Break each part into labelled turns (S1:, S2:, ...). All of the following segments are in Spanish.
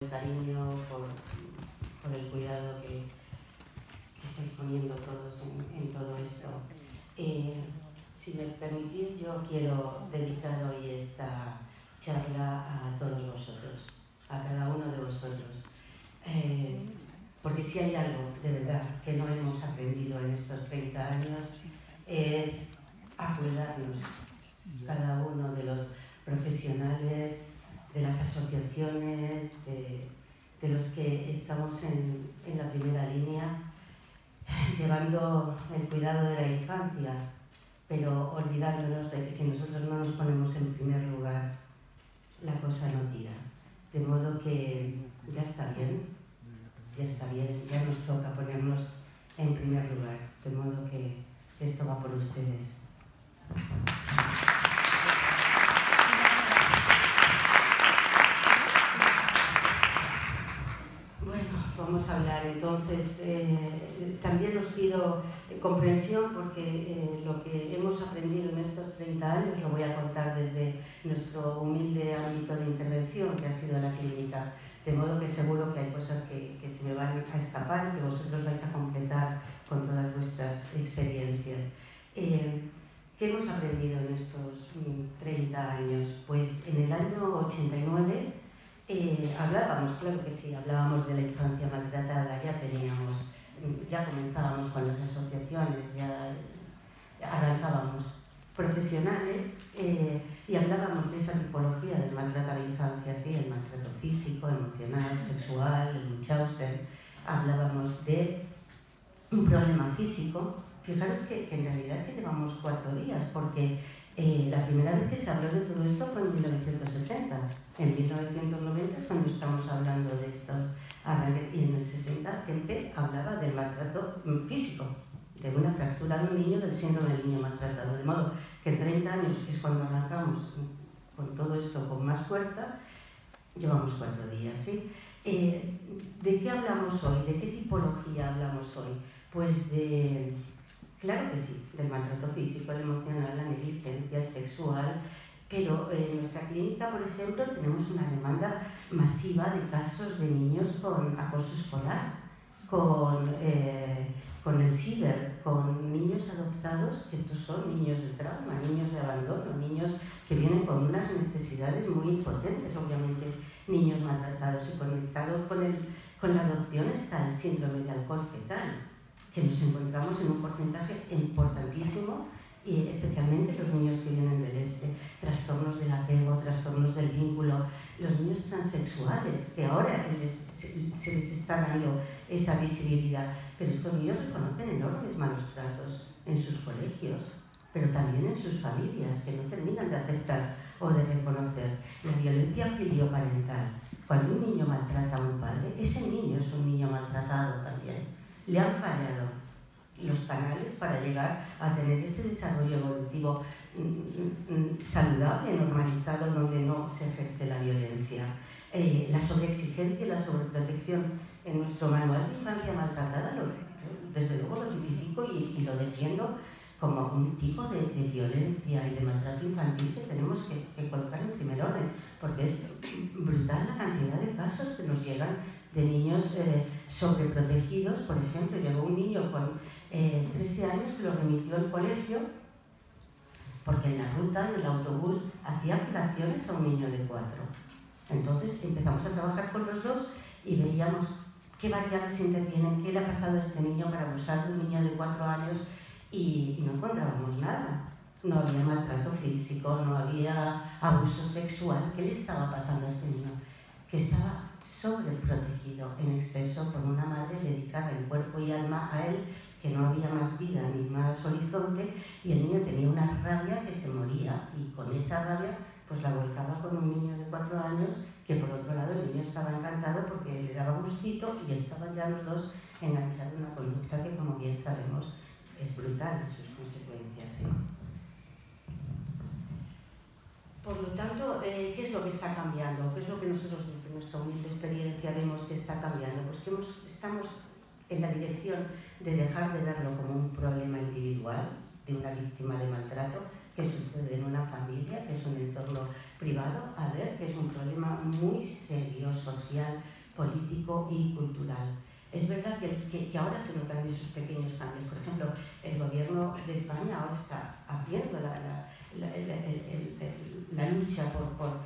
S1: cariño, por el cuidado que estáis poniendo todos en todo esto. Si me permitís, yo quiero dedicar hoy esta charla a todos vosotros, a cada uno de vosotros. Porque si hay algo de verdad que no hemos aprendido en estos 30 años es a cuidarnos, cada uno de los profesionales, de las asociaciones, de los que estamos en la primera línea, llevando el cuidado de la infancia, pero olvidándonos de que si nosotros no nos ponemos en primer lugar, la cosa no tira. De modo que ya está bien, ya nos toca ponernos en primer lugar. De modo que esto va por ustedes. Vamos a hablar entonces, también os pido comprensión porque lo que hemos aprendido en estos 30 años lo voy a contar desde nuestro humilde ámbito de intervención que ha sido la clínica, de modo que seguro que hay cosas que se me van a escapar y que vosotros vais a completar con todas vuestras experiencias. ¿Qué hemos aprendido en estos 30 años? Pues en el año 89 hablábamos, claro que sí, hablábamos de la infancia maltratada, ya comenzábamos con las asociaciones, ya arrancábamos profesionales y hablábamos de esa tipología del maltrato a la infancia, ¿sí? El maltrato físico, emocional, sexual, el Munchausen. Hablábamos de un problema físico. Fijaros que en realidad es que llevamos 4 días, porque la primera vez que se habló de todo esto fue en 1960. En 1990 es cuando estamos hablando de estos arranques, y en el 60 Kempe hablaba del maltrato físico, de una fractura de un niño, del síndrome del niño maltratado. De modo que en 30 años, que es cuando arrancamos con todo esto con más fuerza, llevamos 4 días, ¿sí? ¿De qué hablamos hoy? ¿De qué tipología hablamos hoy? Pues claro que sí, del maltrato físico, el emocional, la negligencia, el sexual, pero en nuestra clínica, por ejemplo, tenemos una demanda masiva de casos de niños con acoso escolar, con el ciber, con niños adoptados, que estos son niños de trauma, niños de abandono, niños que vienen con unas necesidades muy potentes, obviamente niños maltratados, y conectados con la adopción está el síndrome de alcohol fetal, que nos encontramos en un porcentaje importantísimo, y especialmente los niños que vienen del este, trastornos del apego, trastornos del vínculo, los niños transexuales, que ahora se les está dando esa visibilidad, pero estos niños reconocen enormes malos tratos en sus colegios, pero también en sus familias, que no terminan de aceptar o de reconocer la violencia filioparental. Cuando un niño maltrata a un padre, ese niño es un niño maltratado también. Le han fallado los canales para llegar a tener ese desarrollo evolutivo saludable, normalizado, donde no se ejerce la violencia. La sobreexigencia y la sobreprotección en nuestro manual de infancia maltratada, desde luego lo tipifico y lo defiendo como un tipo de violencia y de maltrato infantil que tenemos que colocar en primer orden, porque es brutal la cantidad de casos que nos llegan de niños sobreprotegidos. Por ejemplo, llegó un niño con 13 años que lo remitió al colegio porque en la ruta, en el autobús, hacía violaciones a un niño de 4. Entonces empezamos a trabajar con los dos y veíamos qué variables intervienen, qué le ha pasado a este niño para abusar de un niño de 4 años y no encontrábamos nada. No había maltrato físico, no había abuso sexual. ¿Qué le estaba pasando a este niño? Que estaba sobreprotegido en exceso por una madre dedicada en cuerpo y alma a él, que no había más vida ni más horizonte, y el niño tenía una rabia que se moría, y con esa rabia pues la volcaba con un niño de 4 años, que por otro lado el niño estaba encantado porque le daba gustito y estaban ya los dos enganchados en una conducta que, como bien sabemos, es brutal en sus consecuencias, ¿sí? Por lo tanto, ¿qué es lo que está cambiando? ¿Qué es lo que nosotros desde nuestra humilde experiencia vemos que está cambiando? Pues que estamos en la dirección de dejar de verlo como un problema individual de una víctima de maltrato, que sucede en una familia, que es un entorno privado, a ver que es un problema muy serio, social, político y cultural. Es verdad que ahora se notan esos pequeños cambios. Por ejemplo, el gobierno de España ahora está abriendo la lucha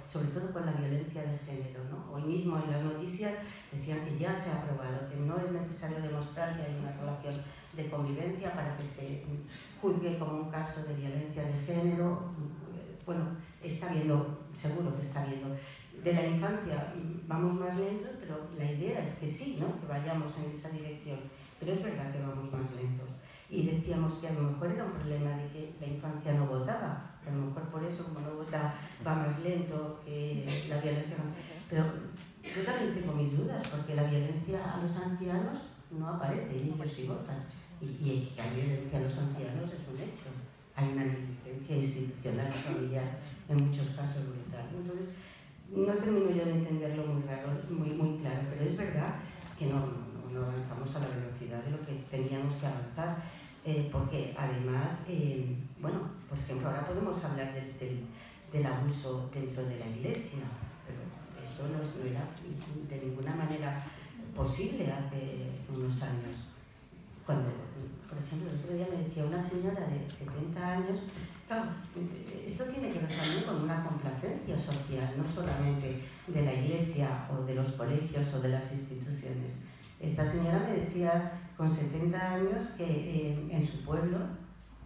S1: sobre todo por la violencia de género, ¿no? Hoy mismo en las noticias decían que ya se ha aprobado, que no es necesario demostrar que hay una relación de convivencia para que se juzgue como un caso de violencia de género. Bueno, está viendo, seguro que está viendo. De la infancia vamos más lentos, pero la idea es que sí, ¿no? Que vayamos en esa dirección. Pero es verdad que vamos más lentos. Y decíamos que a lo mejor era un problema de que la infancia no votaba, que a lo mejor por eso, como no vota, va más lento que la violencia. Pero yo también tengo mis dudas, porque la violencia a los ancianos no aparece, y ellos sí votan. Y que hay violencia a los ancianos es un hecho. Hay una negligencia institucional, familiar, en muchos casos brutal. Entonces, no termino yo de entenderlo muy claro, pero es verdad que no avanzamos a la velocidad de lo que teníamos que avanzar, porque además, bueno, por ejemplo, ahora podemos hablar del abuso dentro de la Iglesia, pero esto no era de ninguna manera posible hace unos años. Cuando, por ejemplo, el otro día me decía una señora de 70 años, claro, esto tiene que ver también con una complacencia social, no solamente de la Iglesia o de los colegios o de las instituciones. Esta señora me decía con 70 años que en su pueblo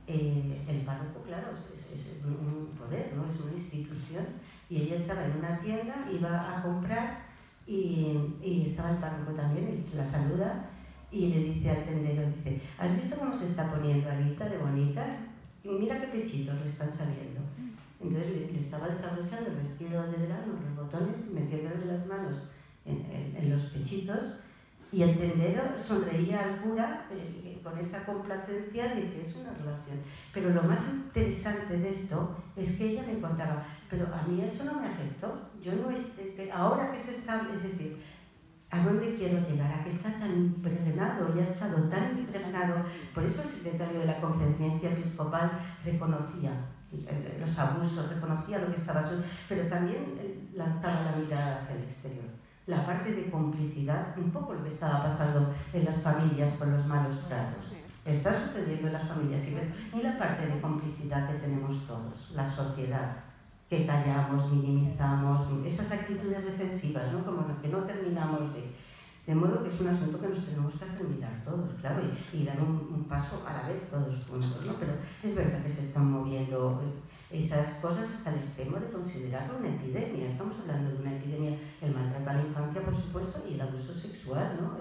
S1: el párroco, claro, es un poder, ¿no? Es una institución, y ella estaba en una tienda, iba a comprar y estaba el párroco también, y la saluda y le dice al tendero, dice, ¿has visto cómo se está poniendo Alita de bonita? Mira qué pechitos le están saliendo. Entonces le estaba desabrochando el vestido de verano, los botones, metiéndole las manos en los pechitos, y el tendero sonreía al cura con esa complacencia de que es una relación. Pero lo más interesante de esto es que ella me contaba, pero a mí eso no me afectó. Yo no ahora que se está, es decir, ¿a dónde quiero llegar? A que está tan impregnado, ya ha estado tan impregnado. Por eso el secretario de la Conferencia Episcopal reconocía los abusos, reconocía lo que estaba sucediendo, pero también lanzaba la mirada hacia el exterior. La parte de complicidad, un poco lo que estaba pasando en las familias con los malos tratos. Está sucediendo en las familias y la parte de complicidad que tenemos todos, la sociedad, que callamos, minimizamos, esas actitudes defensivas, ¿no? Como que no terminamos de modo que es un asunto que nos tenemos que hacer mirar todos, claro, y dar un paso a la vez todos juntos, ¿no? Pero es verdad que se están moviendo esas cosas hasta el extremo de considerarlo una epidemia. Estamos hablando de una epidemia, el maltrato a la infancia, por supuesto, y el abuso sexual, ¿no?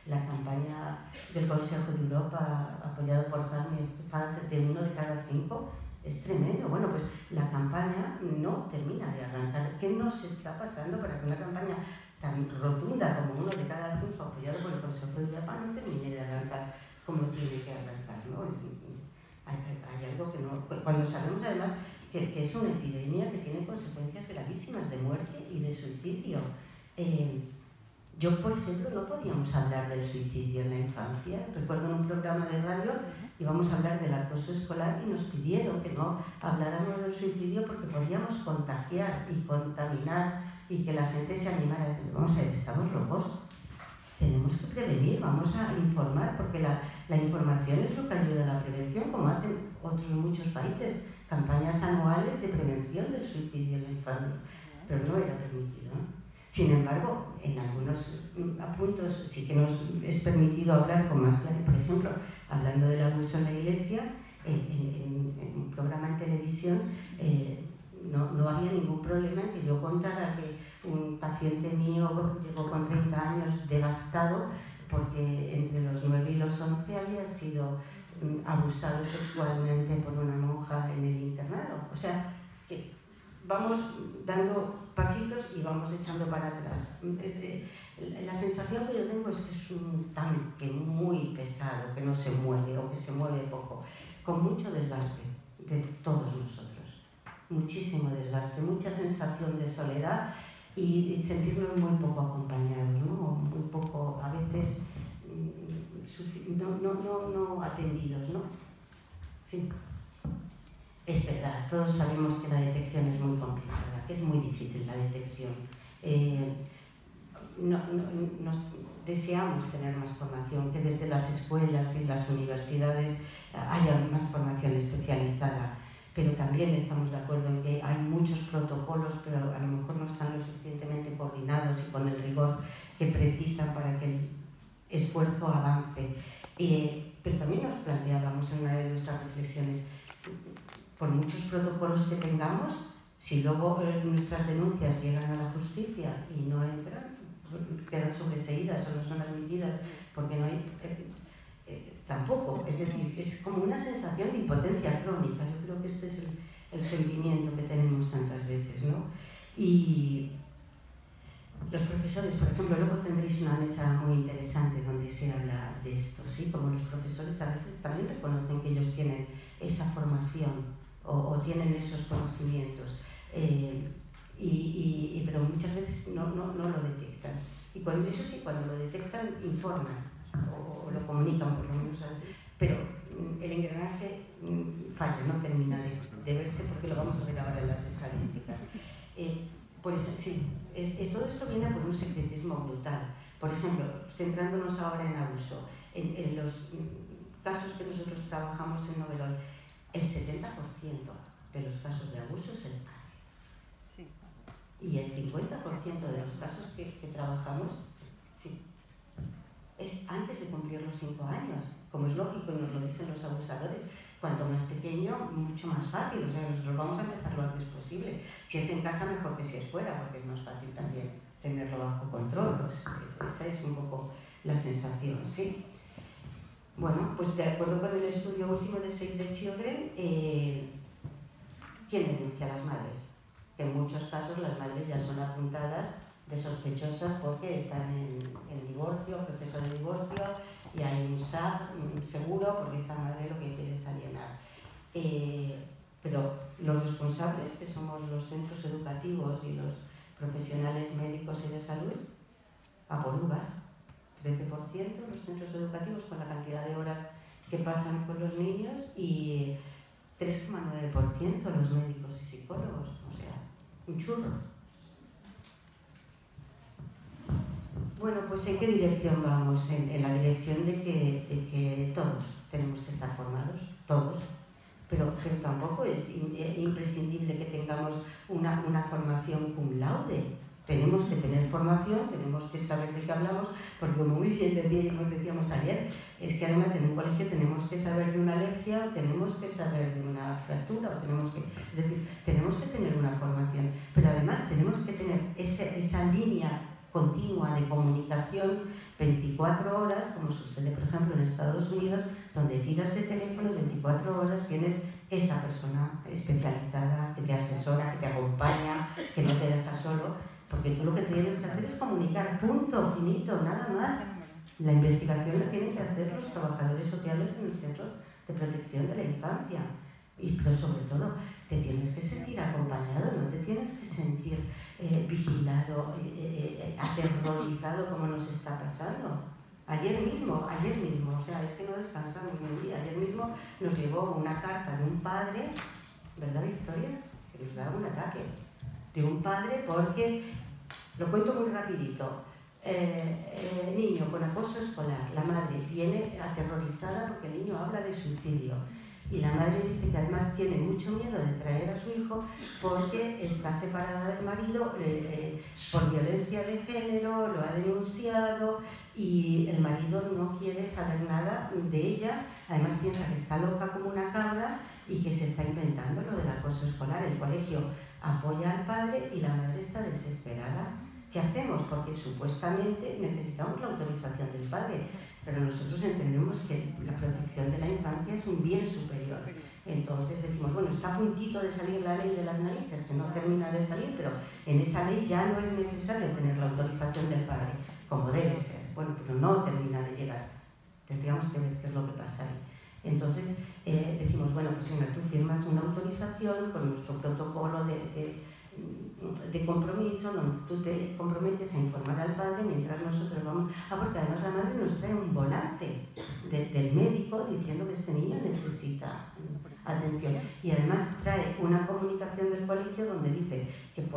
S1: La campaña del Consejo de Europa, apoyado por FAD, de 1 de cada 5, es tremendo. Bueno, pues la campaña no termina de arrancar. ¿Qué nos está pasando para que una campaña tan rotunda como 1 de cada 5, apoyado por el Consejo de Europa, no termine de arrancar como tiene que arrancar, ¿no? Hay algo que no... Cuando sabemos además que es una epidemia que tiene consecuencias gravísimas de muerte y de suicidio. Yo, por ejemplo, no podíamos hablar del suicidio en la infancia. Recuerdo en un programa de radio íbamos a hablar del acoso escolar y nos pidieron que no habláramos del suicidio porque podíamos contagiar y contaminar y que la gente se animara. Vamos a ver, estamos locos. Tenemos que prevenir, vamos a informar, porque la información es lo que ayuda a la prevención, como hacen otros muchos países, campañas anuales de prevención del suicidio en la infancia, pero no era permitido, ¿no? Sin embargo, en algunos puntos sí que nos es permitido hablar con más claridad. Por ejemplo, hablando del abuso en la Iglesia, en un programa en televisión no había ningún problema en que yo contara que un paciente mío llegó con 30 años devastado porque entre los 9 y los 11 había sido abusado sexualmente por una monja en el internado. O sea, que vamos dando pasitos y vamos echando para atrás. La sensación que yo tengo es que es un tanque muy pesado, que no se mueve o que se mueve poco, con mucho desgaste de todos nosotros. Muchísimo desgaste, mucha sensación de soledad y sentirnos muy poco acompañados, ¿no? Muy poco, a veces, no atendidos, ¿no? Sí. Es verdad, todos sabemos que la detección es muy complicada, que es muy difícil la detección. Deseamos tener más formación, que desde las escuelas y las universidades haya más formación especializada, pero también estamos de acuerdo en que hay muchos protocolos, pero a lo mejor no están lo suficientemente coordinados y con el rigor que precisan para que el esfuerzo avance. Pero también nos planteábamos en una de nuestras reflexiones, por muchos protocolos que tengamos, si luego nuestras denuncias llegan a la justicia y no entran, quedan sobreseídas o no son admitidas porque no hay... tampoco, es decir, es como una sensación de impotencia crónica. Yo creo que este es el sentimiento que tenemos tantas veces, ¿no? Y los profesores, por ejemplo, luego tendréis una mesa muy interesante donde se habla de esto, ¿sí? Como los profesores a veces también reconocen que ellos tienen esa formación o tienen esos conocimientos, pero muchas veces no lo detectan. Y eso sí, cuando lo detectan, informan o lo comunican por lo menos, pero el engranaje falla, no termina de verse, porque lo vamos a ver ahora en las estadísticas. Por ejemplo, sí, todo esto viene por un secretismo brutal. Por ejemplo, centrándonos ahora en abuso, en los casos que nosotros trabajamos en Novedol, el 70% de los casos de abuso es el padre. Sí. Y el 50% de los casos que trabajamos, sí, es antes de cumplir los 5 años. Como es lógico y nos lo dicen los abusadores, cuanto más pequeño, mucho más fácil. O sea, nosotros vamos a empezar lo antes posible. Si es en casa, mejor que si es fuera, porque es más fácil también tenerlo bajo control. Esa es un poco la sensación, ¿sí? Bueno, pues de acuerdo con el estudio último de Save the Children, ¿quién denuncia a las madres? Que en muchos casos las madres ya son apuntadas de sospechosas porque están en divorcio, proceso de divorcio, y hay un SAP seguro porque esta madre lo que quiere es alienar. Pero los responsables, que somos los centros educativos y los profesionales médicos y de salud, a por uvas, 13% los centros educativos con la cantidad de horas que pasan con los niños y 3,9% los médicos y psicólogos, o sea, un churro. Bueno, pues ¿en qué dirección vamos? En la dirección de que todos tenemos que estar formados, todos, pero tampoco es imprescindible que tengamos una formación cum laude. Tenemos que tener formación, tenemos que saber de qué hablamos, porque como muy bien decíamos ayer, es que además en un colegio tenemos que saber de una alergia, o tenemos que saber de una fractura, es decir, tenemos que tener una formación, pero además tenemos que tener esa línea continua de comunicación 24 horas, como sucede por ejemplo en Estados Unidos, donde tiras de teléfono y 24 horas tienes esa persona especializada que te asesora, que te acompaña, que no te deja solo. Porque tú lo que tienes que hacer es comunicar, punto, finito, nada más. La investigación la tienen que hacer los trabajadores sociales en el Centro de Protección de la Infancia. Pero sobre todo, te tienes que sentir acompañado, no te tienes que sentir vigilado, aterrorizado como nos está pasando. Ayer mismo, o sea, es que no descansamos ni un día. Ayer mismo nos llegó una carta de un padre, ¿verdad, Victoria? Que nos daba un ataque. De un padre porque, lo cuento muy rapidito, niño con acoso escolar, la madre viene aterrorizada porque el niño habla de suicidio y la madre dice que además tiene mucho miedo de traer a su hijo porque está separada del marido por violencia de género, lo ha denunciado y el marido no quiere saber nada de ella, además piensa que está loca como una cabra y que se está inventando lo del acoso escolar. El colegio apoya al padre y la madre está desesperada. ¿Qué hacemos? Porque supuestamente necesitamos la autorización del padre, pero nosotros entendemos que la protección de la infancia es un bien superior. Entonces decimos, bueno, está a puntito de salir la ley de las narices, que no termina de salir, pero en esa ley ya no es necesario tener la autorización del padre, como debe ser. Bueno, pero no termina de llegar. Tendríamos que ver qué es lo que pasa ahí. Entonces decimos, bueno, pues venga, tú firmas una autorización con nuestro protocolo de compromiso, donde tú te comprometes a informar al padre mientras nosotros vamos. Porque además la madre nos trae un volante del médico diciendo que este niño necesita atención. Y además trae una comunicación del colegio donde dice que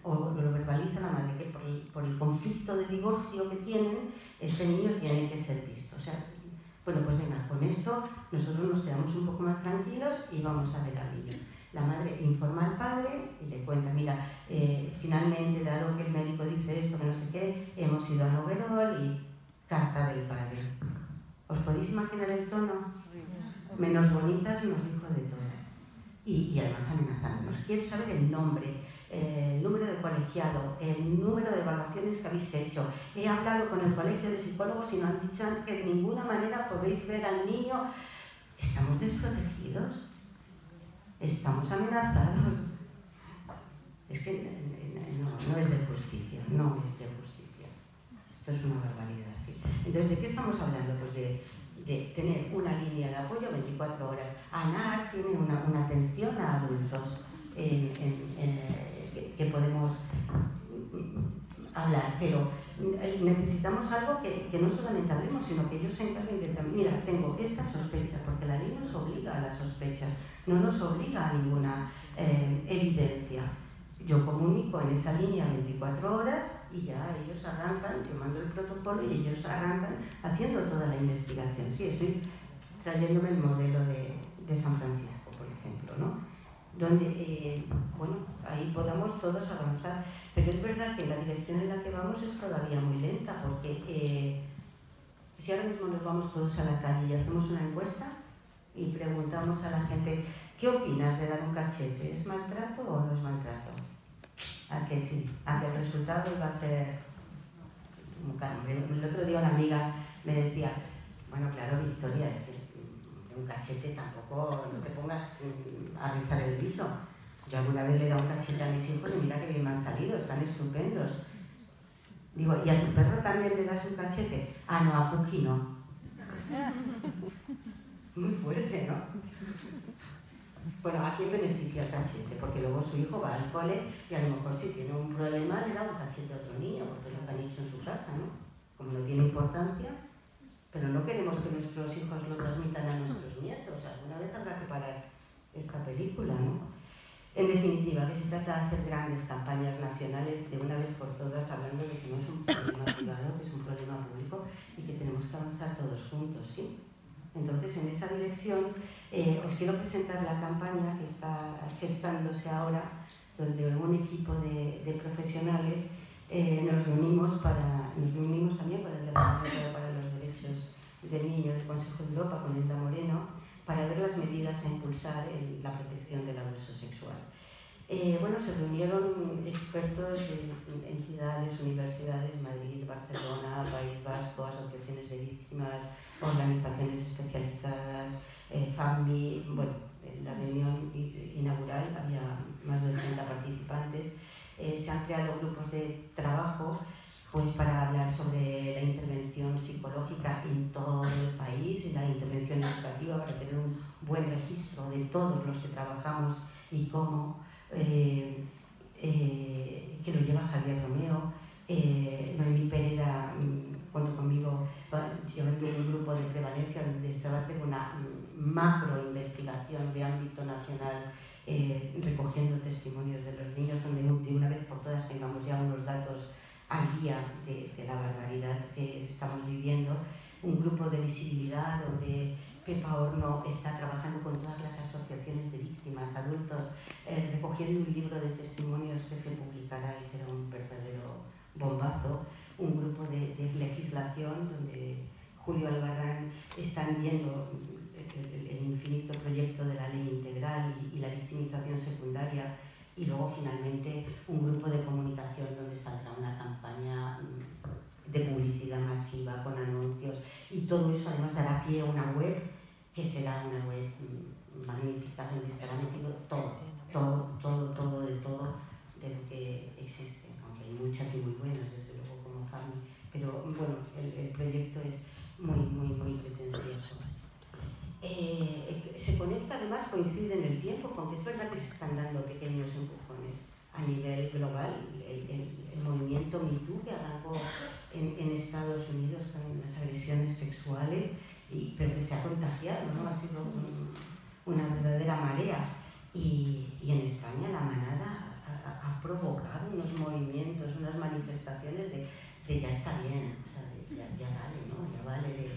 S1: o lo verbaliza la madre, que por el conflicto de divorcio que tienen, este niño tiene que ser visto. O sea, bueno, pues venga, con esto nosotros nos quedamos un poco más tranquilos y vamos a ver al niño. La madre informa al padre y le cuenta, mira, finalmente, dado que el médico dice esto, que no sé qué, hemos ido a Noguerol y carta del padre. ¿Os podéis imaginar el tono? Menos bonitas nos dijo de todo. Y además amenazándonos. Quiero saber el nombre, el número de colegiado, el número de evaluaciones que habéis hecho. He hablado con el colegio de psicólogos y nos han dicho que de ninguna manera podéis ver al niño. Estamos desprotegidos. Estamos amenazados. Es que no es de justicia, no es de justicia. Esto es una barbaridad, sí. Entonces, ¿de qué estamos hablando? Pues de tener una línea de apoyo 24 horas. ANAR tiene una atención a adultos que podemos hablar, pero necesitamos algo que no solamente hablemos, sino que ellos se encarguen de decir, mira, tengo esta sospecha, porque la ley nos obliga a la sospecha, no nos obliga a ninguna evidencia. Yo comunico en esa línea 24 horas y ya ellos arrancan, yo mando el protocolo y ellos arrancan haciendo toda la investigación. Sí, estoy trayéndome el modelo de San Francisco, por ejemplo, ¿no? Donde, bueno, ahí podamos todos avanzar. Pero es verdad que la dirección en la que vamos es todavía muy lenta, porque si ahora mismo nos vamos todos a la calle y hacemos una encuesta y preguntamos a la gente, ¿qué opinas de dar un cachete? ¿Es maltrato o no es maltrato? ¿A que sí? ¿A que el resultado va a ser un cambio? El otro día una amiga me decía, bueno, claro, Victoria, es que un cachete tampoco, no te pongas a rizar el rizo. Yo alguna vez le he dado un cachete a mis hijos y mira que bien me han salido, están estupendos. Digo, ¿y a tu perro también le das un cachete? Ah, no, a Puki no. Muy fuerte, ¿no? Bueno, ¿a quién beneficia el cachete? Porque luego su hijo va al cole y a lo mejor si tiene un problema le da un cachete a otro niño, porque es lo que han hecho en su casa, ¿no? Como no tiene importancia, pero no queremos que nuestros hijos lo transmitan a nuestros nietos. Alguna vez habrá que parar esta película, ¿no? En definitiva, que se trata de hacer grandes campañas nacionales de una vez por todas, hablando de que no es un problema privado, que es un problema público y que tenemos que avanzar todos juntos, ¿sí? Entonces, en esa dirección, os quiero presentar la campaña que está gestándose ahora, donde un equipo de profesionales nos reunimos también con el Departamento para los Derechos del Niño del Consejo de Europa, con Elda Moreno, para ver las medidas a impulsar en la protección del abuso sexual. Bueno, se reunieron expertos de entidades, universidades, Madrid, Barcelona, País Vasco, asociaciones de víctimas, organizaciones especializadas, FAMI. Bueno, en la reunión inaugural había más de 80 participantes. Se han creado grupos de trabajo pues, para hablar sobre la intervención psicológica en todo el país y la intervención educativa para tener un buen registro de todos los que trabajamos y cómo, que lo lleva Javier Romeo, Noemí Pereda, junto conmigo, llevando un grupo de prevalencia donde se va a hacer una macro investigación de ámbito nacional, recogiendo testimonios de los niños, donde de una vez por todas tengamos ya unos datos al día de la barbaridad que estamos viviendo. Un grupo de visibilidad donde Pepa Horno está trabajando con todas las asociaciones de víctimas, adultos, recogiendo un libro de testimonios que se publicará y será un verdadero bombazo. Un grupo de legislación donde Julio Albarrán están viendo el infinito proyecto de la ley integral y la victimización secundaria. Y luego, finalmente, un grupo de comunicación donde saldrá una campaña de publicidad masiva con anuncios. Y todo eso, además, dará pie a una web que será una web magnífica, donde estará metido todo de lo que existe. Aunque hay muchas y muy buenas, desde luego, como FAMI. Pero, bueno, el proyecto es muy pretencioso. Se conecta, además, coincide en el tiempo, porque es verdad que se están dando pequeños empujones a nivel global. El movimiento Me Too, que arrancó en Estados Unidos con las agresiones sexuales, pero que se ha contagiado, ¿no? Ha sido una verdadera marea. Y en España la manada ha provocado unos movimientos, unas manifestaciones de ya está bien, o sea, ya vale, ¿no? Ya vale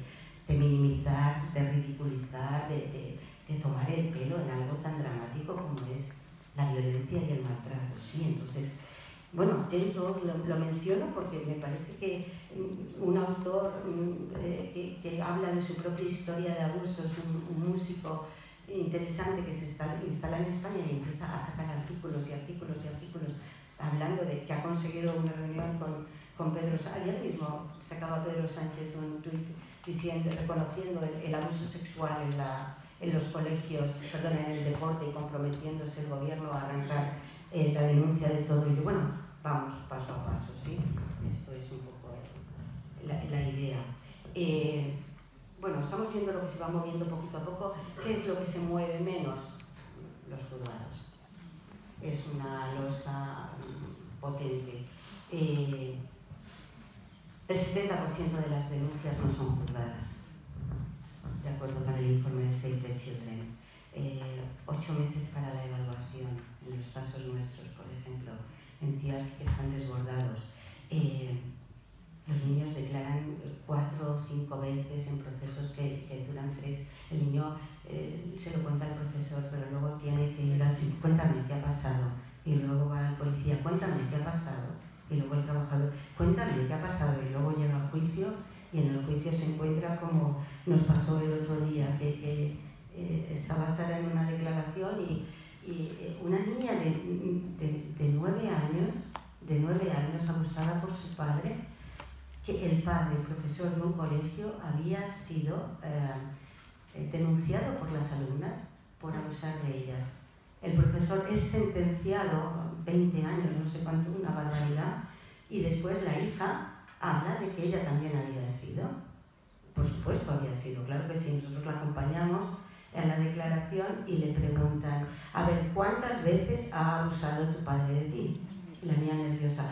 S1: de minimizar, de ridiculizar, de tomar el pelo en algo tan dramático como es la violencia y el maltrato, ¿sí? Entonces, bueno, James Joyce lo menciono porque me parece que un autor que habla de su propia historia de abusos, un músico interesante que se instala en España y empieza a sacar artículos y artículos y artículos hablando de que ha conseguido una reunión con Pedro Sánchez. Ayer mismo sacaba Pedro Sánchez un tuit reconociendo el abuso sexual en los colegios, perdón, en el deporte, y comprometiéndose el gobierno a arrancar la denuncia de todo ello. Bueno, vamos paso a paso, ¿sí? Esto es un poco la idea. Bueno, estamos viendo lo que se va moviendo poquito a poco. ¿Qué es lo que se mueve menos? Los juzgados. Es una losa potente. El 70% de las denuncias no son juzgadas, de acuerdo con el informe de Save the Children. 8 meses para la evaluación. En los casos nuestros, por ejemplo, en CIAS que están desbordados. Los niños declaran 4 o 5 veces en procesos que duran 3. El niño se lo cuenta al profesor, pero luego tiene que ir al psicólogo, cuéntame qué ha pasado. Y luego va al policía, cuéntame qué ha pasado. Y luego el trabajador, cuéntame qué ha pasado. Y luego llega al juicio y en el juicio se encuentra como nos pasó el otro día, que está basada en una declaración y una niña de 9 años abusada por su padre, que el padre, el profesor de un colegio, había sido denunciado por las alumnas por abusar de ellas. El profesor es sentenciado 20 años, no sé cuánto, una barbaridad, y después la hija habla de que ella también había sido. Por supuesto había sido, claro que sí. Nosotros la acompañamos en la declaración y le preguntan, a ver, ¿cuántas veces ha abusado tu padre de ti? La niña nerviosa,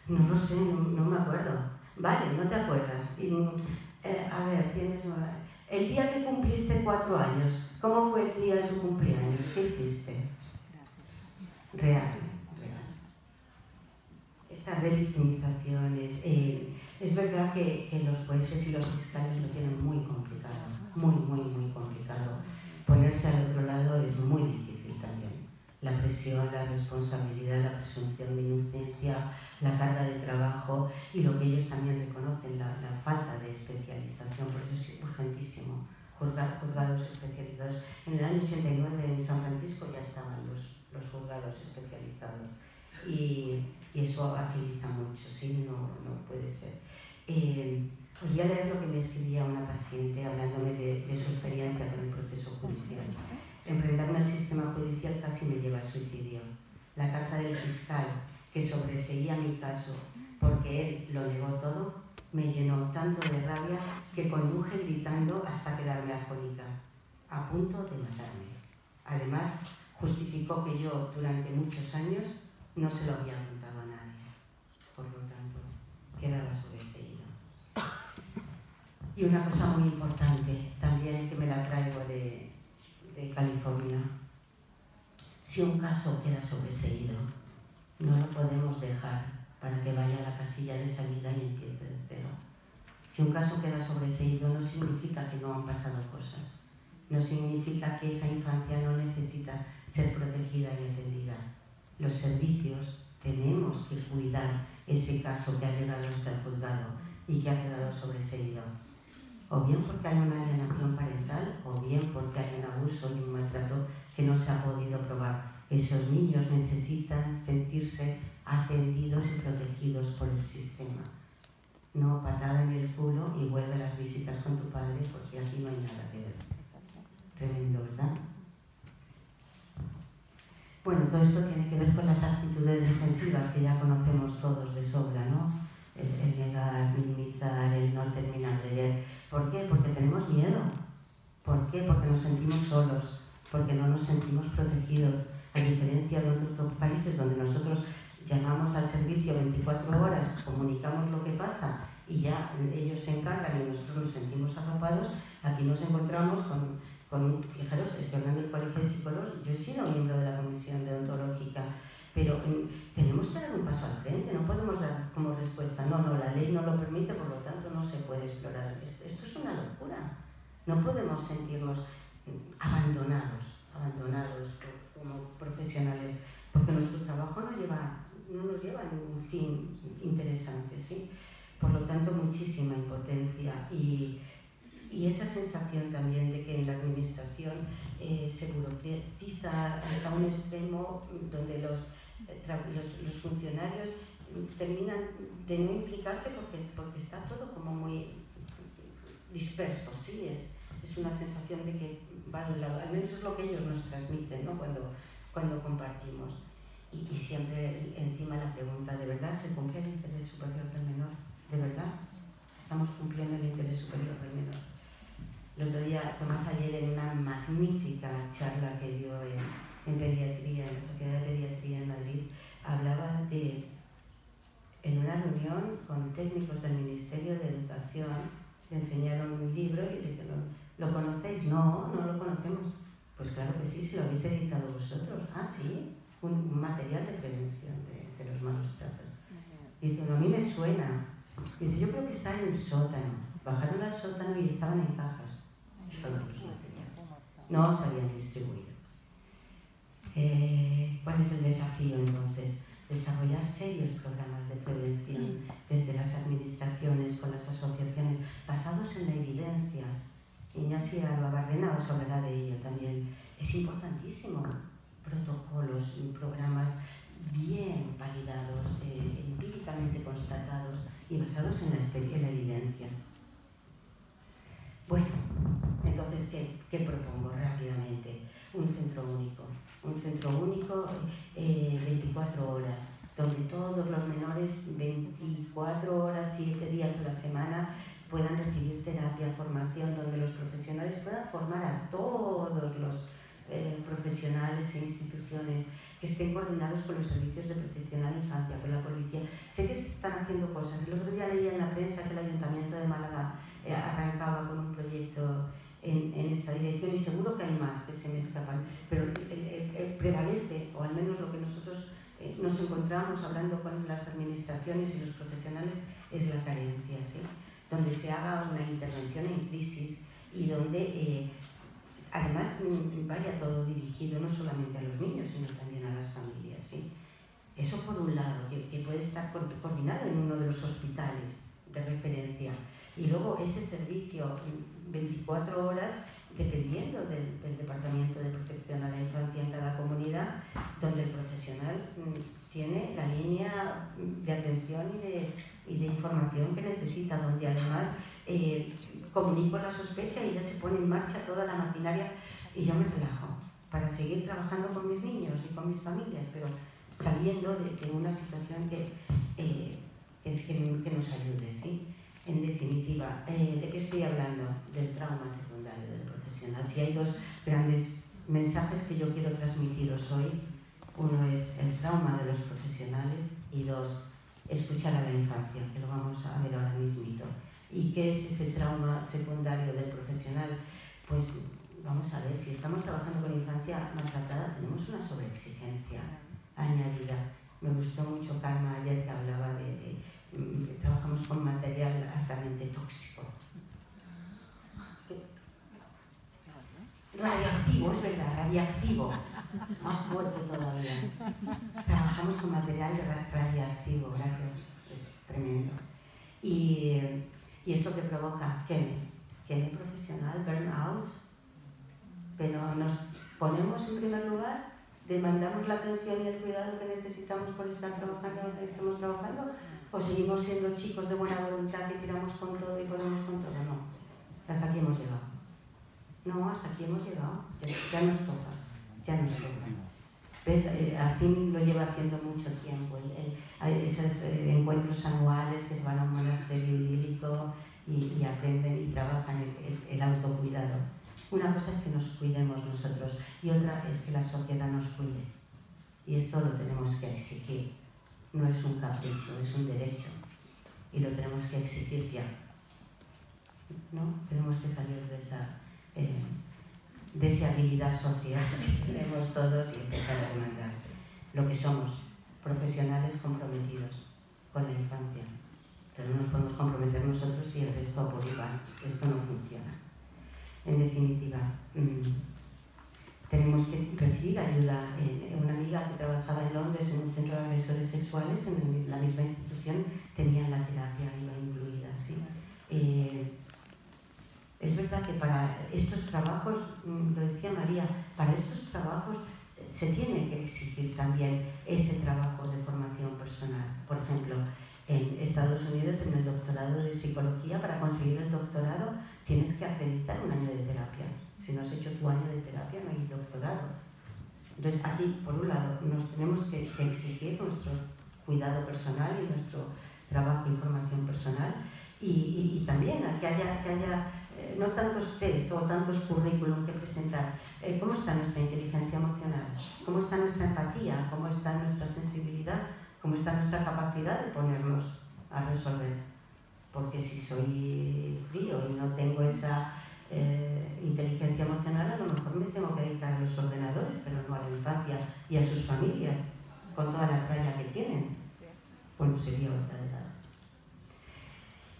S1: no lo sé, no me acuerdo. Vale, no te acuerdas. A ver, tienes el día que cumpliste 4 años, ¿cómo fue el día de tu cumpleaños? ¿Qué hiciste? Real. Estas revictimizaciones. Es verdad que los jueces y los fiscales lo tienen muy complicado, muy complicado. Ponerse al otro lado es muy difícil también. La presión, la responsabilidad, la presunción de inocencia, la carga de trabajo y lo que ellos también reconocen, la falta de especialización. Por eso es urgentísimo juzgados especializados. En el año 89 en San Francisco ya estaban los juzgados especializados y eso agiliza mucho, ¿sí? No puede ser. Os voy a leer lo que me escribía una paciente hablándome de su experiencia con el proceso judicial. Enfrentarme al sistema judicial casi me lleva al suicidio. La carta del fiscal que sobreseía mi caso porque él lo negó todo me llenó tanto de rabia que conduje gritando hasta quedarme afónica, a punto de matarme. Además, justificó que yo durante muchos años no se lo había contado a nadie. Por lo tanto, quedaba sobreseído. Y una cosa muy importante, también que me la traigo de California. Si un caso queda sobreseído, no lo podemos dejar para que vaya a la casilla de salida y empiece de cero. Si un caso queda sobreseído, no significa que no han pasado cosas. No significa que esa infancia no necesita ser protegida y atendida. Los servicios tenemos que cuidar ese caso que ha llegado hasta el juzgado y que ha quedado sobreseído. O bien porque hay una alienación parental, o bien porque hay un abuso y un maltrato que no se ha podido probar. Esos niños necesitan sentirse atendidos y protegidos por el sistema. No patada en el culo y vuelve a las visitas con tu padre porque aquí no hay nada que ver. Tremendo, ¿verdad? Bueno, todo esto tiene que ver con las actitudes defensivas que ya conocemos todos de sobra, ¿no? El negar, minimizar, el no terminar de ver. ¿Por qué? Porque tenemos miedo. ¿Por qué? Porque nos sentimos solos, porque no nos sentimos protegidos, A diferencia de otros países donde nosotros llamamos al servicio 24 horas, comunicamos lo que pasa y ya ellos se encargan y nosotros nos sentimos arropados, aquí nos encontramos con fijaros, estoy hablando del Colegio de Psicólogos, yo he sido miembro de la Comisión Deontológica, pero tenemos que dar un paso al frente, no podemos dar como respuesta, no, la ley no lo permite, por lo tanto no se puede explorar. Esto es una locura, no podemos sentirnos abandonados como profesionales, porque nuestro trabajo no nos lleva a ningún fin interesante, ¿sí? Por lo tanto, muchísima impotencia y esa sensación también de que en la administración se burocratiza hasta un extremo donde los funcionarios terminan de no implicarse porque está todo como muy disperso, ¿sí? Es una sensación de que va de un lado, al menos es lo que ellos nos transmiten, ¿no? cuando compartimos. Y siempre encima la pregunta, ¿de verdad se cumple el interés superior del menor? ¿De verdad estamos cumpliendo el interés superior del menor? El otro día, Tomás Ayer, en una magnífica charla que dio en pediatría, en la Sociedad de Pediatría en Madrid, hablaba en una reunión con técnicos del Ministerio de Educación, le enseñaron un libro y le dijeron, ¿lo conocéis? No lo conocemos. Pues claro que sí, si lo habéis editado vosotros. Ah, sí, un material de prevención de los malos tratos. Dice, no, a mí me suena. Dice, yo creo que está en el sótano. Bajaron al sótano y estaban en cajas todos los materiales. No se habían distribuido. ¿Cuál es el desafío entonces? Desarrollar serios programas de prevención desde las administraciones, con las asociaciones, basados en la evidencia. Iñasi Alba-Barrena os hablará de ello también. Es importantísimo. Protocolos, programas bien validados, empíricamente constatados y basados en la evidencia. Bueno, entonces, ¿qué propongo rápidamente? Un centro único 24 horas, donde todos los menores 24 horas, 7 días a la semana puedan recibir terapia, formación, donde los profesionales puedan formar a todos los profesionales e instituciones que estén coordinados con los servicios de protección a la infancia, con la policía. Sé que se están haciendo cosas. El otro día leía en la prensa que el Ayuntamiento de Málaga arrancaba con un proyecto en esta dirección y seguro que hay más que se me escapan, pero prevalece, o al menos lo que nosotros nos encontramos hablando con las administraciones y los profesionales, es la carencia, ¿sí? Donde se haga una intervención en crisis y donde además vaya todo dirigido no solamente a los niños, sino también a las familias, ¿sí? Eso por un lado, que puede estar coordinado en uno de los hospitales de referencia, y luego ese servicio 24 horas dependiendo del Departamento de Protección a la Infancia en cada comunidad, donde el profesional tiene la línea de atención y de información que necesita, donde además comunico la sospecha y ya se pone en marcha toda la maquinaria y yo me relajo para seguir trabajando con mis niños y con mis familias, pero saliendo de una situación que nos ayude, ¿sí? En definitiva, ¿de qué estoy hablando? Del trauma secundario del profesional. Si hay dos grandes mensajes que yo quiero transmitiros hoy, uno es el trauma de los profesionales y dos, escuchar a la infancia, que lo vamos a ver ahora mismito. ¿Y qué es ese trauma secundario del profesional? Pues vamos a ver, si estamos trabajando con infancia maltratada, tenemos una sobreexigencia añadida. Me gustó mucho Karma ayer que hablaba de trabajamos con material altamente tóxico. Radioactivo, es verdad, radioactivo. Más fuerte todavía. Trabajamos con material radiactivo, gracias. Es tremendo. Y esto que provoca, queme profesional, burnout, pero nos ponemos en primer lugar, demandamos la atención y el cuidado que necesitamos por estar trabajando donde estamos trabajando, o seguimos siendo chicos de buena voluntad que tiramos con todo y podemos con todo. No, hasta aquí hemos llegado. No, hasta aquí hemos llegado. Ya nos toca, ya nos toca. ¿Ves? Así lo lleva haciendo mucho tiempo. Hay esos encuentros anuales que se van a un monasterio idílico y aprenden y trabajan el autocuidado. Una cosa es que nos cuidemos nosotros y otra es que la sociedad nos cuide. Y esto lo tenemos que exigir. No es un capricho, es un derecho. Y lo tenemos que exigir ya. ¿No? Tenemos que salir de esa habilidad social que tenemos todos y empezar a demandar lo que somos, profesionales comprometidos con la infancia. Pero no nos podemos comprometer nosotros y el resto por iguas. Esto no funciona. En definitiva, tenemos que recibir ayuda. Una amiga que trabajaba en Londres en un centro de agresores sexuales, en la misma institución, tenían la terapia, iba incluida, ¿sí? Es verdad que para estos trabajos, lo decía María, para estos trabajos se tiene que exigir también ese trabajo de formación personal. Por ejemplo, en Estados Unidos, en el doctorado de psicología, para conseguir el doctorado tienes que acreditar un año de terapia. Si no has hecho tu año de terapia, no hay doctorado. Entonces, aquí, por un lado, nos tenemos que exigir nuestro cuidado personal y nuestro trabajo y formación personal, y también que haya no tantos test o tantos currículum que presentar. ¿Cómo está nuestra inteligencia emocional? ¿Cómo está nuestra empatía? ¿Cómo está nuestra sensibilidad? ¿Cómo está nuestra capacidad de ponernos a resolver? Porque si soy frío y no tengo esa inteligencia emocional, a lo mejor me tengo que dedicar a los ordenadores, pero no a la infancia y a sus familias, con toda la tralla que tienen. Bueno, sería otra de las.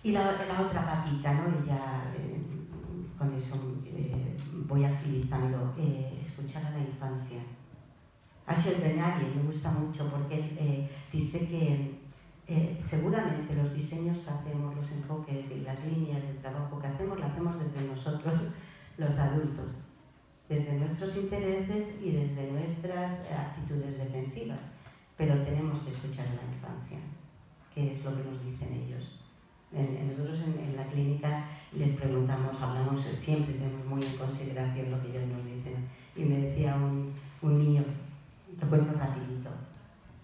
S1: Y la otra patita, ¿no? Y ya con eso voy agilizando, escuchar a la infancia. Asher Benari me gusta mucho porque él dice que seguramente los diseños que hacemos, los enfoques y las líneas de trabajo que hacemos, lo hacemos desde nosotros, los adultos, desde nuestros intereses y desde nuestras actitudes defensivas. Pero tenemos que escuchar a la infancia, que es lo que nos dicen ellos. Nosotros en la clínica les preguntamos, hablamos, siempre tenemos muy en consideración lo que ellos nos dicen. Y me decía un niño, lo cuento rapidito,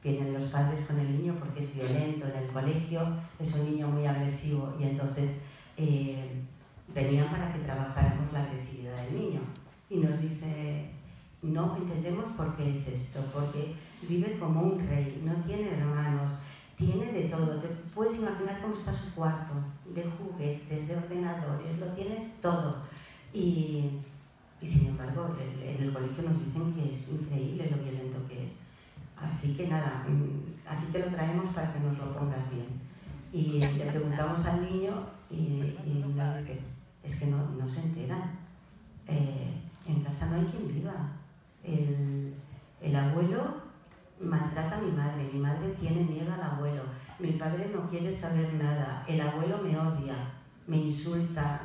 S1: vienen los padres con el niño porque es violento en el colegio, es un niño muy agresivo, y entonces venían para que trabajáramos la agresividad del niño. Y nos dice, no entendemos por qué es esto, porque vive como un rey, no tiene hermanos, tiene de todo. Te puedes imaginar cómo está su cuarto, de juguetes, de ordenadores, lo tiene todo. Y sin embargo, en el colegio nos dicen que es increíble lo violento que es. Así que nada, aquí te lo traemos para que nos lo pongas bien. Y le preguntamos al niño y nos dice, es que no se entera. En casa no hay quien viva. El abuelo maltrata a mi madre tiene miedo al abuelo, mi padre no quiere saber nada, el abuelo me odia, me insulta,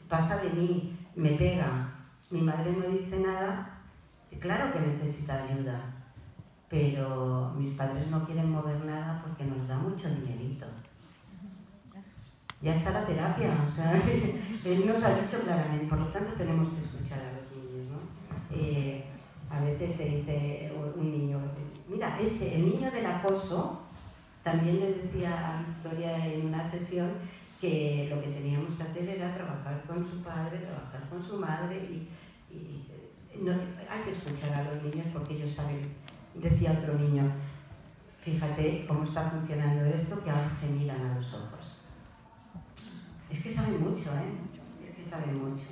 S1: pasa de mí, me pega, mi madre no dice nada. Claro que necesita ayuda, pero mis padres no quieren mover nada porque nos da mucho dinerito. Ya está la terapia, o sea, él nos ha dicho claramente, por lo tanto tenemos que escuchar a los niños, ¿no? A veces te dice un niño, mira, el niño del acoso, también le decía a Victoria en una sesión que lo que teníamos que hacer era trabajar con su padre, trabajar con su madre, y no, hay que escuchar a los niños porque ellos saben. Decía otro niño, fíjate cómo está funcionando esto, que ahora se miran a los ojos. Es que saben mucho, es que saben mucho.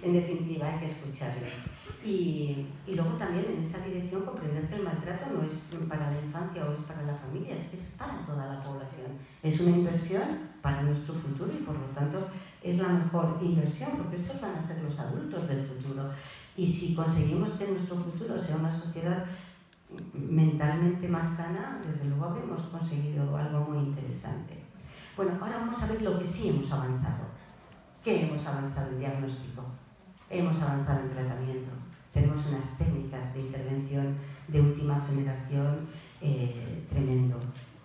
S1: En definitiva, hay que escucharles. Y luego también en esa dirección comprender que el maltrato no es para la infancia o es para la familia, es que es para toda la población. Es una inversión para nuestro futuro y por lo tanto es la mejor inversión, porque estos van a ser los adultos del futuro. Y si conseguimos que nuestro futuro sea una sociedad mentalmente más sana, desde luego habremos conseguido algo muy interesante. Bueno, ahora vamos a ver lo que sí hemos avanzado. ¿Qué hemos avanzado en diagnóstico? Hemos avanzado en tratamiento. Tenemos unas técnicas de intervención de última generación tremendo.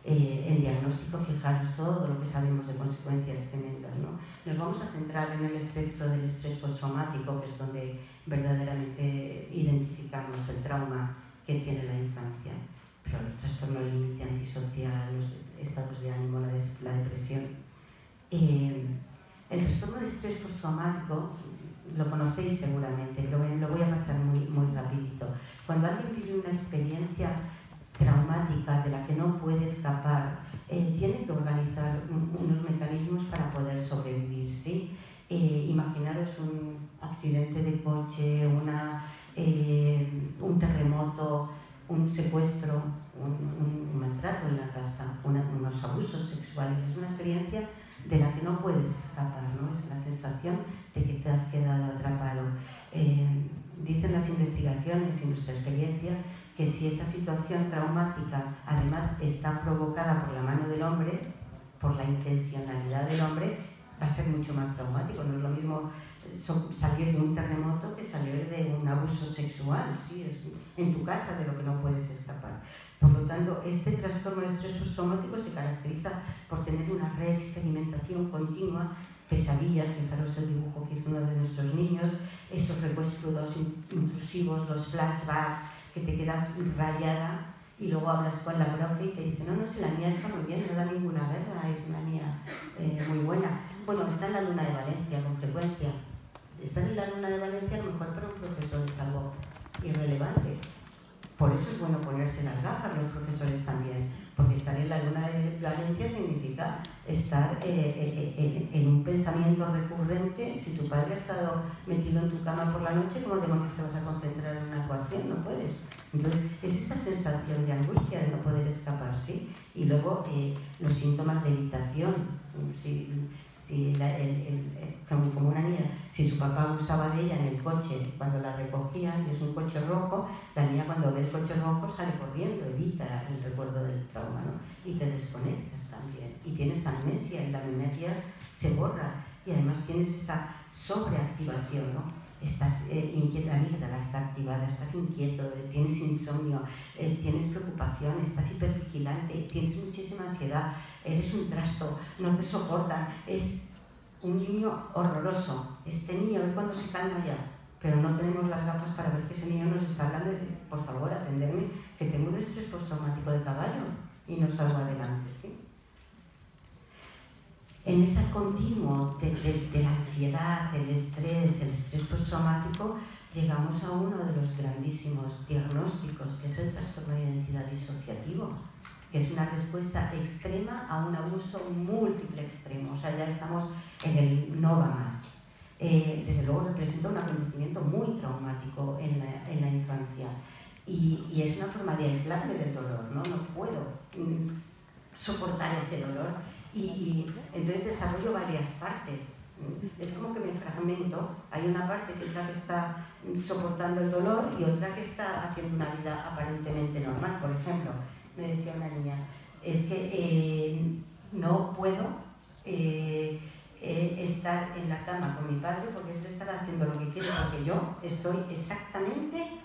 S1: En diagnóstico, fijaros todo lo que sabemos de consecuencias tremendas, ¿no? Nos vamos a centrar en el espectro del estrés postraumático, que es donde verdaderamente identificamos el trauma que tiene la infancia. Pero el trastorno límite antisocial, los estados de ánimo, la depresión. El trastorno de estrés postraumático, lo conocéis seguramente, pero bueno, lo voy a pasar muy rapidito. Cuando alguien vive una experiencia traumática de la que no puede escapar, tiene que organizar unos mecanismos para poder sobrevivir, ¿sí? Imaginaros un accidente de coche, un terremoto, un secuestro, un maltrato en la casa, unos abusos sexuales. Es una experiencia de la que no puedes escapar, ¿no? Es la sensación de que te has quedado atrapado. Dicen las investigaciones y nuestra experiencia que si esa situación traumática además está provocada por la mano del hombre, por la intencionalidad del hombre, va a ser mucho más traumático. No es lo mismo salir de un terremoto que salir de un abuso sexual, ¿sí? Es en tu casa de lo que no puedes escapar. Por lo tanto, este trastorno de estrés postraumático se caracteriza por tener una reexperimentación continua, pesadillas, fijaros el dibujo que hizo uno de nuestros niños, esos recuerdos intrusivos, los flashbacks, que te quedas rayada y luego hablas con la profe y te dice no, si la mía está muy bien, no da ninguna guerra, es una mía muy buena. Bueno, está en la Luna de Valencia con frecuencia. Estar en la Luna de Valencia a lo mejor para un profesor es algo irrelevante. Por eso es bueno ponerse las gafas los profesores también, porque estar en la Luna de Valencia significa estar en un pensamiento recurrente. Si tu padre ha estado metido en tu cama por la noche, ¿cómo demonios te vas a concentrar en una ecuación? No puedes. Entonces, es esa sensación de angustia de no poder escapar, ¿sí? Y luego los síntomas de evitación. Como una niña, si su papá abusaba de ella en el coche cuando la recogían, y es un coche rojo, la niña cuando ve el coche rojo sale corriendo, evita el recuerdo del trauma, ¿no? Y te desconectas también. Y tienes amnesia y la memoria se borra. Y además tienes esa sobreactivación, ¿no? Estás inquieta, la amígdala está activada, estás inquieto, tienes insomnio, tienes preocupación, estás hipervigilante, tienes muchísima ansiedad, eres un trasto, no te soportan, es un niño horroroso. Este niño, a ver cuándo se calma ya, pero no tenemos las gafas para ver que ese niño nos está hablando y dice, por favor, atenderme, que tengo un estrés postraumático de caballo y no salgo adelante, ¿sí? En ese continuo de la ansiedad, el estrés postraumático, llegamos a uno de los grandísimos diagnósticos, que es el trastorno de identidad disociativo, que es una respuesta extrema a un abuso múltiple extremo. O sea, ya estamos en el no va más. Desde luego representa un acontecimiento muy traumático en la infancia y es una forma de aislarme del dolor, ¿no? No puedo soportar ese dolor. Y entonces desarrollo varias partes. Es como que me fragmento. Hay una parte que es la que está soportando el dolor y otra que está haciendo una vida aparentemente normal. Por ejemplo, me decía una niña, es que no puedo estar en la cama con mi padre porque él estará haciendo lo que quiere, porque yo estoy exactamente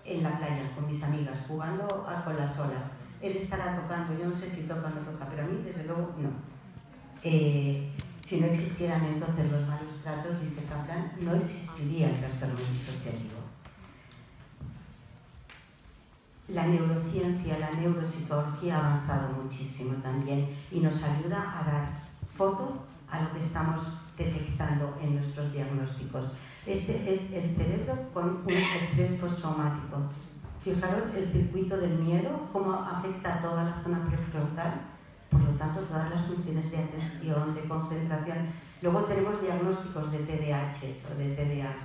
S1: en la playa con mis amigas, jugando con las olas. Él estará tocando, yo no sé si toca o no toca, pero a mí desde luego no. Si no existieran entonces los malos tratos, dice Kaplan, no existiría el trastorno disociativo. La neurociencia, la neuropsicología ha avanzado muchísimo también y nos ayuda a dar foto a lo que estamos detectando en nuestros diagnósticos. Este es el cerebro con un estrés postraumático. Fijaros el circuito del miedo, cómo afecta a toda la zona prefrontal, por lo tanto todas las funciones de atención, de concentración. Luego tenemos diagnósticos de TDAHs o de TDAs.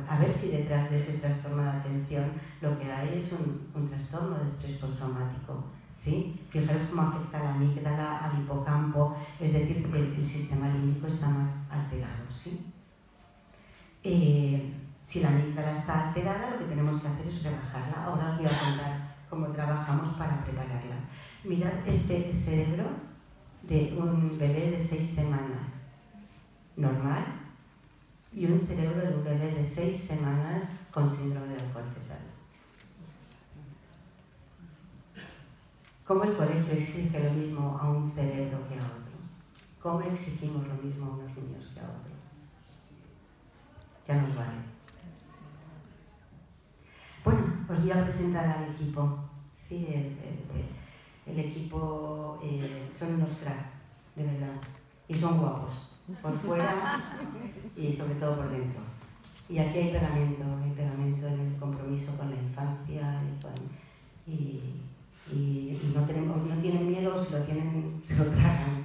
S1: A ver si detrás de ese trastorno de atención lo que hay es un trastorno de estrés postraumático, ¿sí? Fijaros cómo afecta a la amígdala, al hipocampo, es decir, el sistema límbico está más alterado, ¿sí? Si la amígdala está alterada, lo que tenemos que hacer es rebajarla. Ahora os voy a contar cómo trabajamos para prepararla. Mirad este cerebro de un bebé de 6 semanas normal y un cerebro de un bebé de 6 semanas con síndrome de alcohol fetal. ¿Cómo el colegio exige lo mismo a un cerebro que a otro? ¿Cómo exigimos lo mismo a unos niños que a otros? Ya nos vale. Bueno, os voy a presentar al equipo. Sí, el equipo son unos cracks, de verdad, y son guapos. por fuera y sobre todo por dentro. Y aquí hay pegamento en el compromiso con la infancia y no tienen miedo, si lo tienen, se lo tragan.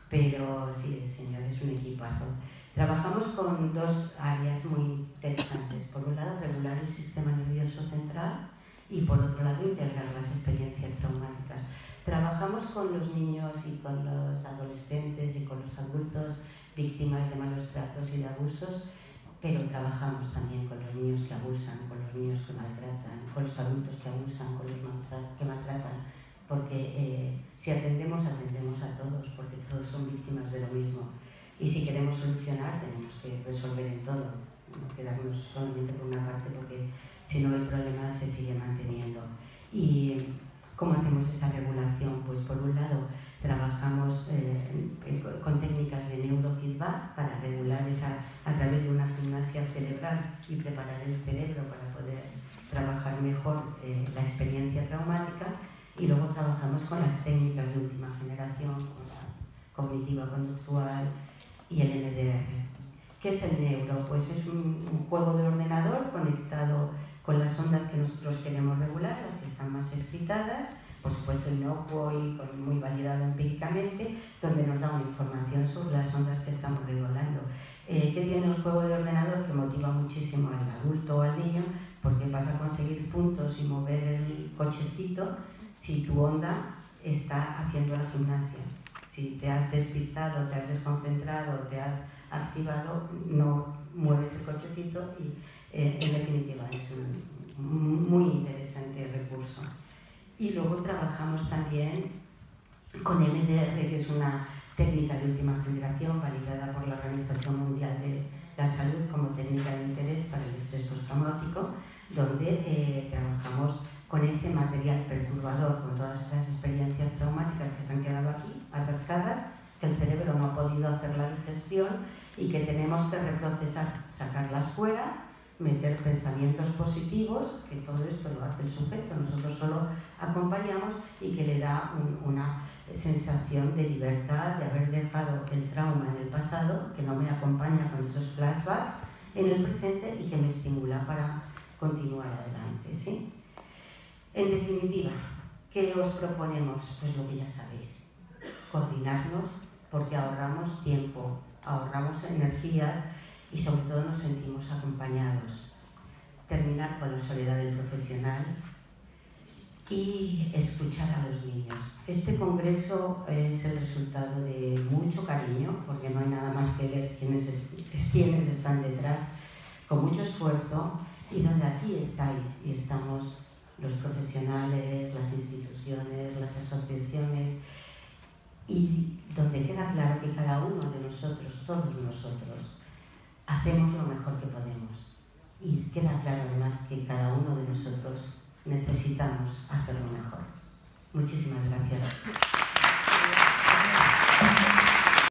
S1: Pero sí, señor, es un equipazo. Trabajamos con dos áreas muy interesantes. Por un lado, regular el sistema nervioso central y por otro lado, integrar las experiencias traumáticas. Trabajamos con los niños y con los adolescentes y con los adultos víctimas de malos tratos y de abusos, pero trabajamos también con los niños que abusan, con los niños que maltratan, con los adultos que abusan, con los que maltratan, porque si atendemos a todos, porque todos son víctimas de lo mismo. Y si queremos solucionar, tenemos que resolver en todo, no quedarnos solamente por una parte, porque si no el problema se sigue manteniendo. ¿Y cómo hacemos esa regulación? Pues por un lado trabajamos con técnicas de neurofeedback para regular a través de una gimnasia cerebral y preparar el cerebro para poder trabajar mejor la experiencia traumática, y luego trabajamos con las técnicas de última generación, con la cognitiva conductual y el MDR. ¿Qué es el neuro? Pues es un juego de ordenador conectado con las ondas que nosotros queremos regular, las que están más excitadas, por supuesto inocuo y muy validado empíricamente, donde nos da una información sobre las ondas que estamos regulando. ¿Qué tiene el juego de ordenador? Que motiva muchísimo al adulto o al niño, porque vas a conseguir puntos y mover el cochecito si tu onda está haciendo la gimnasia. Si te has despistado, te has desconcentrado, te has activado, no mueves el cochecito y en definitiva es un muy interesante recurso. Y luego trabajamos también con MDR, que es una técnica de última generación validada por la Organización Mundial de la Salud como técnica de interés para el estrés postraumático, donde trabajamos con ese material perturbador, con todas esas experiencias traumáticas que se han quedado aquí, atascadas, que el cerebro no ha podido hacer la digestión y que tenemos que reprocesar, sacarlas fuera, meter pensamientos positivos, que todo esto lo hace el sujeto, nosotros solo acompañamos, y que le da una sensación de libertad, de haber dejado el trauma en el pasado, que no me acompaña con esos flashbacks en el presente y que me estimula para continuar adelante, ¿sí? En definitiva, ¿qué os proponemos? Pues lo que ya sabéis, coordinarnos, porque ahorramos tiempo, ahorramos energías y sobre todo nos sentimos acompañados. Terminar con la soledad del profesional y escuchar a los niños. Este congreso es el resultado de mucho cariño, porque no hay nada más que ver quiénes están detrás, con mucho esfuerzo, y donde aquí estáis y estamos los profesionales, las instituciones, las asociaciones, y donde queda claro que cada uno de nosotros, todos nosotros, hacemos lo mejor que podemos. Y queda claro además que cada uno de nosotros necesitamos hacerlo mejor. Muchísimas gracias.